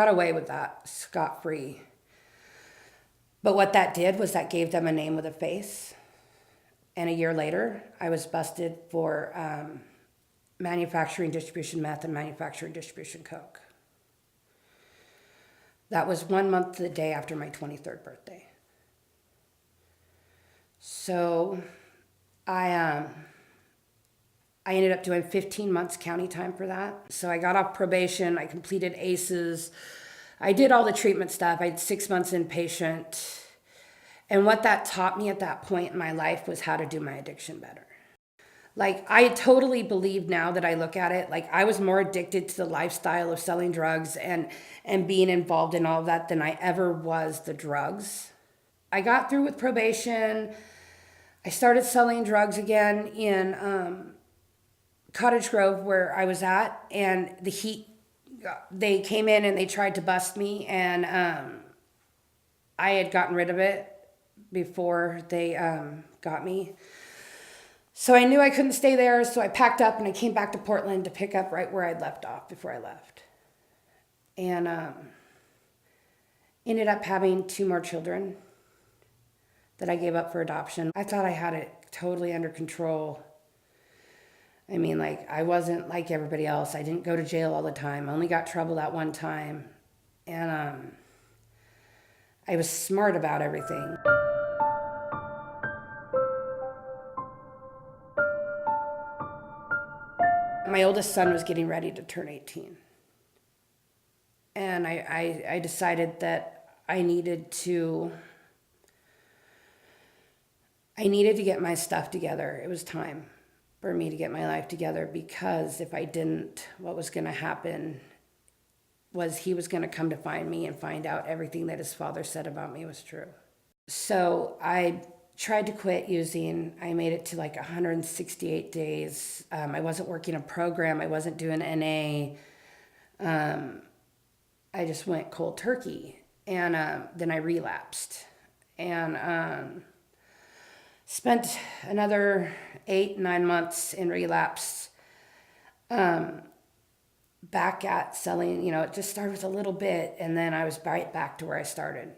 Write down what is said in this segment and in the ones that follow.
got away with that scot-free. But what that did was that gave them a name with a face. And a year later, I was busted for manufacturing distribution meth and manufacturing distribution coke. That was 1 month to the day after my 23rd birthday. So I ended up doing 15 months county time for that. So I got off probation, I completed ACEs, I did all the treatment stuff, I had 6 months inpatient. And what that taught me at that point in my life was how to do my addiction better. Like, I totally believe now that I look at it, like I was more addicted to the lifestyle of selling drugs and being involved in all of that than I ever was the drugs. I got through with probation. I started selling drugs again in Cottage Grove where I was at, and the heat, they came in and they tried to bust me, and I had gotten rid of it before they got me. So I knew I couldn't stay there, so I packed up and I came back to Portland to pick up right where I'd left off before I left. And ended up having 2 more children that I gave up for adoption. I thought I had it totally under control. I mean, like, I wasn't like everybody else. I didn't go to jail all the time. I only got trouble that one time. And I was smart about everything. My oldest son was getting ready to turn 18. And I decided that I needed to get my stuff together. It was time for me to get my life together, because if I didn't, what was going to happen was he was going to come to find me and find out everything that his father said about me was true. So I tried to quit using. I made it to like 168 days. I wasn't working a program. I wasn't doing NA. I just went cold turkey. And then I relapsed. And spent another 8-9 months in relapse. Back at selling, it just started with a little bit, and then I was right back to where I started.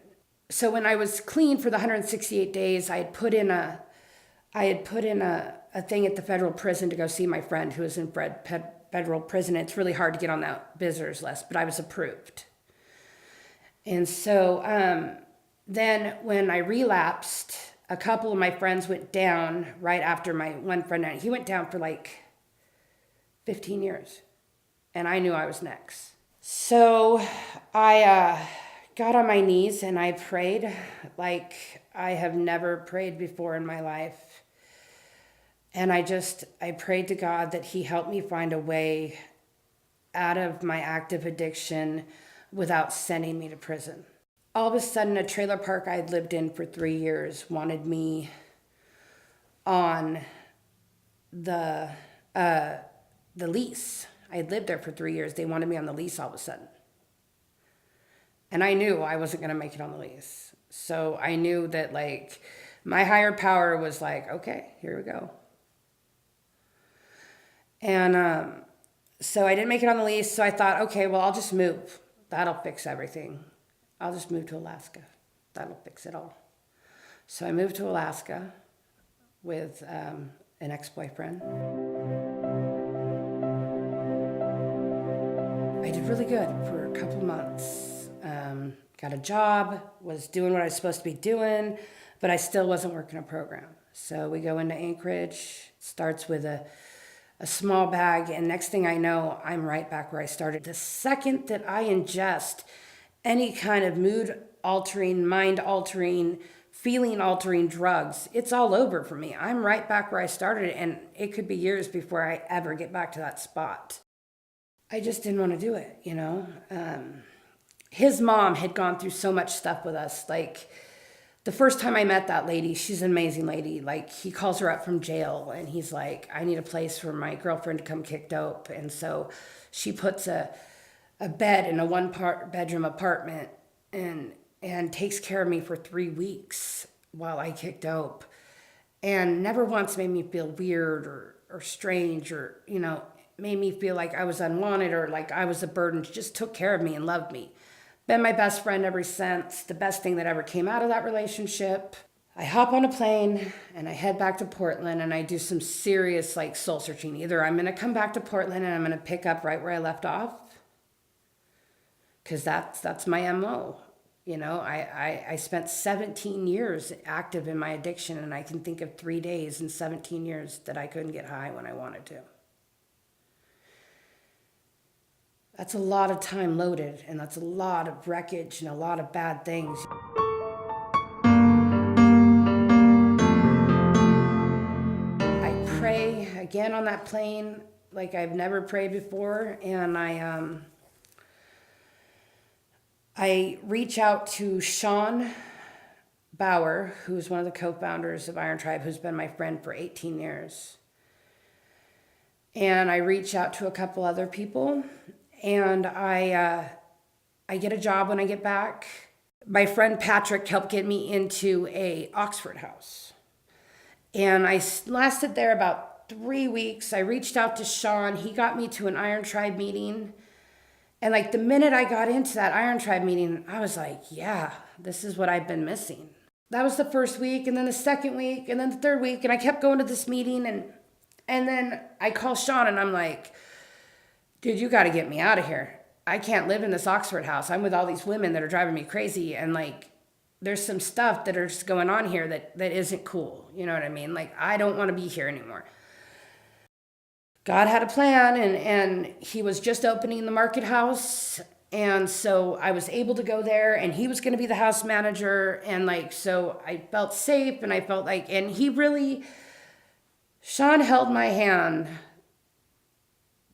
So when I was clean for the 168 days, I had put in a thing at the federal prison to go see my friend who was in federal prison. It's really hard to get on that visitors list, but I was approved. And so then when I relapsed, a couple of my friends went down right after my one friend. He went down for like 15 years. And I knew I was next. So I got on my knees and I prayed like I have never prayed before in my life. And I prayed to God that he helped me find a way out of my active addiction without sending me to prison. All of a sudden, a trailer park I'd lived in for 3 years wanted me on the lease. I had lived there for 3 years. They wanted me on the lease all of a sudden. And I knew I wasn't going to make it on the lease. So I knew that, like, my higher power was like, okay, here we go. And so I didn't make it on the lease. So I thought, okay, well, I'll just move. That'll fix everything. I'll just move to Alaska. That'll fix it all. So I moved to Alaska with an ex-boyfriend. I did really good for a couple months. Got a job, was doing what I was supposed to be doing, but I still wasn't working a program. So we go into Anchorage, starts with a small bag, and next thing I know, I'm right back where I started. The second that I ingest any kind of mood-altering, mind-altering, feeling-altering drugs, it's all over for me. I'm right back where I started, and it could be years before I ever get back to that spot. I just didn't want to do it, His mom had gone through so much stuff with us. Like, the first time I met that lady, she's an amazing lady. Like, he calls her up from jail, and he's like, I need a place for my girlfriend to come kick dope. And so she puts a bed in a one-bedroom apartment and takes care of me for 3 weeks while I kick dope. And never once made me feel weird or strange or, made me feel like I was unwanted or like I was a burden. She just took care of me and loved me. Been my best friend ever since. The best thing that ever came out of that relationship. I hop on a plane and I head back to Portland and I do some serious like soul searching. Either I'm going to come back to Portland and I'm going to pick up right where I left off, because that's my MO. You know, I spent 17 years active in my addiction, and I can think of 3 days in 17 years that I couldn't get high when I wanted to. That's a lot of time loaded, and that's a lot of wreckage and a lot of bad things. I pray again on that plane like I've never prayed before, and I reach out to Sean Bauer, who's one of the co-founders of Iron Tribe, who's been my friend for 18 years. And I reach out to a couple other people, and I get a job when I get back. My friend Patrick helped get me into a Oxford house. And I lasted there about 3 weeks. I reached out to Sean. He got me to an Iron Tribe meeting. And like the minute I got into that Iron Tribe meeting, I was like, yeah, this is what I've been missing. That was the first week, and then the second week, and then the third week. And I kept going to this meeting, and then I call Sean and I'm like, dude, you got to get me out of here. I can't live in this Oxford house. I'm with all these women that are driving me crazy. And like, there's some stuff that are just going on here that isn't cool. You know what I mean? Like, I don't want to be here anymore. God had a plan, and he was just opening the market house. And so I was able to go there, and he was going to be the house manager. And like, so I felt safe, and I felt like, and Sean held my hand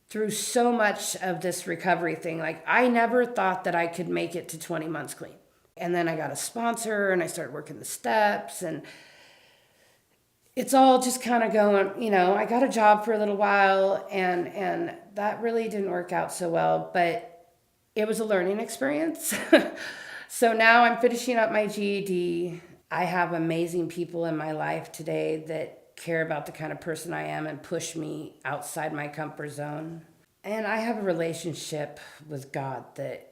through so much of this recovery thing. Like, I never thought that I could make it to 20 months clean. And then I got a sponsor, and I started working the steps, and it's all just kind of going, you know, I got a job for a little while, and that really didn't work out so well, but it was a learning experience. So now I'm finishing up my GED. I have amazing people in my life today that care about the kind of person I am and push me outside my comfort zone. And I have a relationship with God that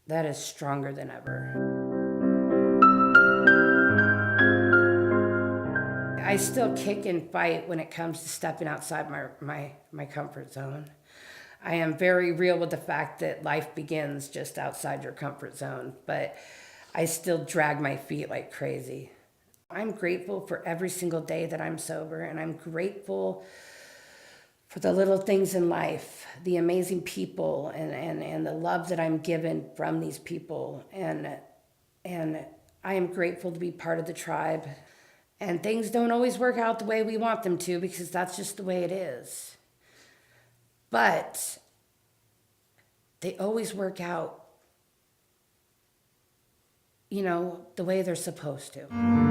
is stronger than ever. I still kick and fight when it comes to stepping outside my comfort zone. I am very real with the fact that life begins just outside your comfort zone, but I still drag my feet like crazy. I'm grateful for every single day that I'm sober, and I'm grateful for the little things in life, the amazing people, and the love that I'm given from these people. And I am grateful to be part of the tribe. And things don't always work out the way we want them to, because that's just the way it is. But they always work out, you know, the way they're supposed to.